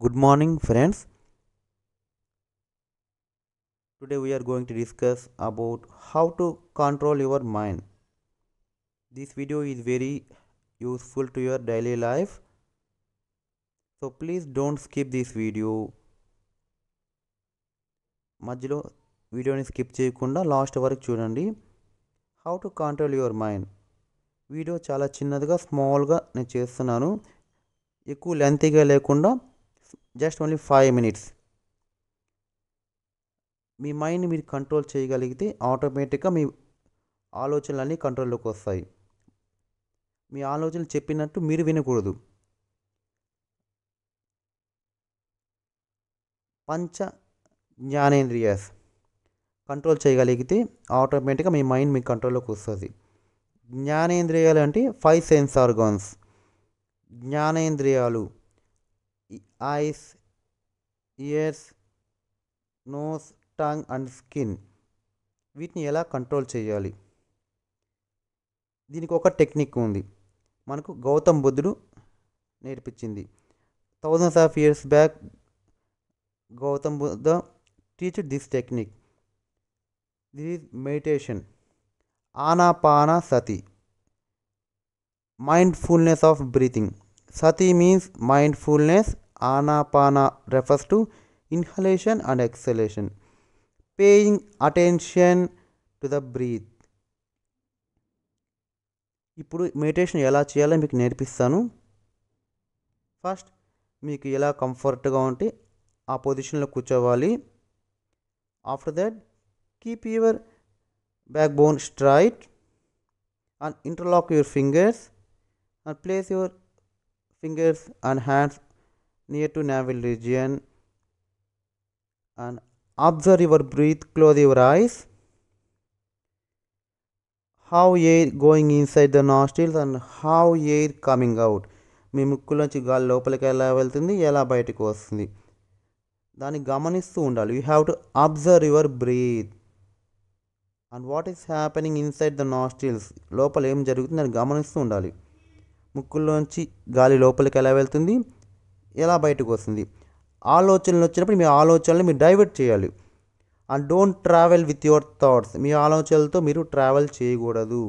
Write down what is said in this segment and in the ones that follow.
Good morning, friends. Today we are going to discuss about how to control your mind. This video is very useful to your daily life. So please don't skip this video. మధ్యలో వీడియోని skip చేయకుండా last వరకు చూడండి. How to control your mind. Video చాలా చిన్నదిగా స్మాల్గా నేను చేస్తున్నాను. ఎక్కువ లెంతీగా లేకుండా జస్ట్ ఓన్లీ 5 minutes. మీ మైండ్ని మీరు కంట్రోల్ చేయగలిగితే ఆటోమేటిక్గా మీ ఆలోచనలన్నీ కంట్రోల్లోకి వస్తాయి. మీ ఆలోచనలు చెప్పినట్టు మీరు వినకూడదు. పంచ జ్ఞానేంద్రియాస్ కంట్రోల్ చేయగలిగితే ఆటోమేటిక్గా మీ మైండ్ మీ కంట్రోల్లోకి వస్తుంది. జ్ఞానేంద్రియాలు అంటే 5 సెన్స్ ఆర్గాన్స్. జ్ఞానేంద్రియాలు eyes, ears, nose, tongue and skin. వీటిని ఎలా కంట్రోల్ చేయాలి? దీనికి ఒక టెక్నిక్ ఉంది. మనకు గౌతమ్ బుద్ధుడు నేర్పించింది. Thousands of years back Gautam Buddha teach this technique. This is meditation, Anapana Sati, mindfulness of breathing. Sati means mindfulness. Anapana refers to inhalation and exhalation. Paying attention to the breath. ఇప్పుడు మెడిటేషన్ ఎలా చేయాలో మీకు నేర్పిస్తాను. ఫస్ట్ మీకు ఎలా కంఫర్ట్గా ఉంటే ఆ పొజిషన్లో కూర్చోవాలి. After that keep your back bone straight and interlock your fingers and place your fingers and hands near to navel region and observe your breath. Close your eyes. How air going inside the nostrils and how air coming out. మీ ముక్కులోంచి గాలి లోపలికి ఎలా వెళ్తుంది, ఎలా బయటకు వస్తుంది, దాన్ని గమనిస్తూ ఉండాలి. You have to observe your breath and what is happening inside the nostrils. లోపల ఏం జరుగుతుంది అని గమనిస్తూ ఉండాలి. ముక్కుల్లోంచి గాలి లోపలికి ఎలా వెళ్తుంది, ఎలా బయటకు వస్తుంది. ఆలోచనలు వచ్చినప్పుడు మీ ఆలోచనలు మీరు డైవర్ట్ చేయాలి. And don't travel with your thoughts. మీ ఆలోచనలతో మీరు ట్రావెల్ చేయకూడదు.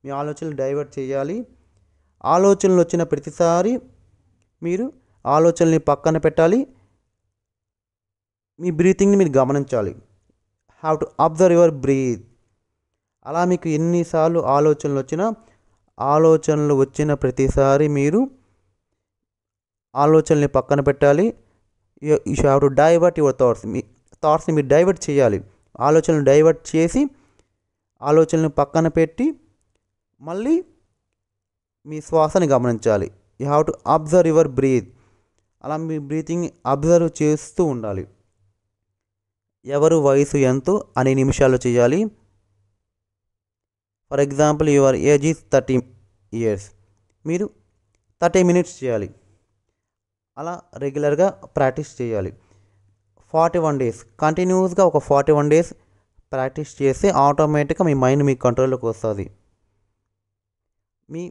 మీ ఆలోచనలు డైవర్ట్ చేయాలి. ఆలోచనలు వచ్చిన ప్రతిసారి మీరు ఆలోచనల్ని పక్కన పెట్టాలి. మీ బ్రీతింగ్ని మీరు గమనించాలి. Have to observe your breath. అలా మీకు ఎన్నిసార్లు ఆలోచనలు వచ్చిన ప్రతిసారి మీరు ఆలోచనల్ని పక్కన పెట్టాలి. You have to divert your thoughts. మీ థాట్స్ని మీరు డైవర్ట్ చేయాలి. ఆలోచనలు డైవర్ట్ చేసి ఆలోచనలు పక్కన పెట్టి మళ్ళీ మీ శ్వాసని గమనించాలి. You have to observe your breath. అలా మీ బ్రీతింగ్ అబ్జర్వ్ చేస్తూ ఉండాలి. ఎవరు వయసు ఎంతో అనే నిమిషాలు చేయాలి. For example your age is 30 years. మీరు 30 minutes చేయాలి. అలా రెగ్యులర్గా ప్రాక్టీస్ చేయాలి. 41 days కంటిన్యూస్గా ఒక 41 days ప్రాక్టీస్ చేస్తే ఆటోమేటిక్గా మీ మైండ్ మీ కంట్రోల్లోకి వస్తుంది. మీ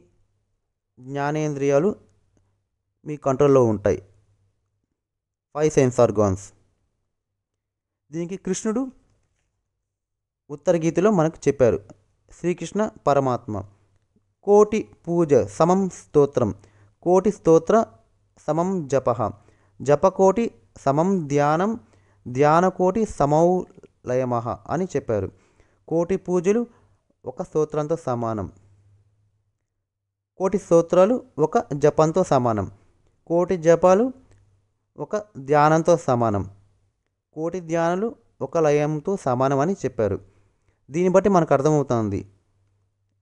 జ్ఞానేంద్రియాలు మీ కంట్రోల్లో ఉంటాయి. 5 సెన్స్ ఆర్గాన్స్. దీనికి కృష్ణుడు ఉత్తర గీతలో మనకు చెప్పారు. శ్రీకృష్ణ పరమాత్మ కోటి పూజ సమం స్తోత్రం, కోటి స్తోత్ర సమం జప, జపకోటి సమం ధ్యానం, ధ్యానకోటి సమౌలయమః అని చెప్పారు. కోటి పూజలు ఒక స్తోత్రంతో సమానం. కోటి స్తోత్రాలు ఒక జపంతో సమానం. కోటి జపాలు ఒక ధ్యానంతో సమానం. కోటి ధ్యానాలు ఒక లయంతో సమానం అని చెప్పారు. దీన్ని బట్టి మనకు అర్థమవుతుంది.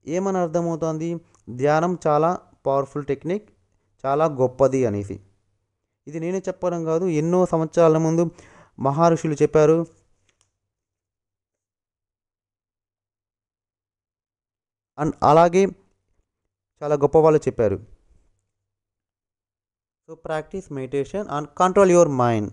ఏమని అర్థమవుతుంది? ధ్యానం చాలా పవర్ఫుల్ టెక్నిక్, చాలా గొప్పది అనేసి. ఇది నేనే చెప్పడం కాదు, ఎన్నో సంవత్సరాల ముందు మహర్షులు చెప్పారు. అండ్ అలాగే చాలా గొప్ప వాళ్ళు చెప్పారు. So practice meditation and control your mind.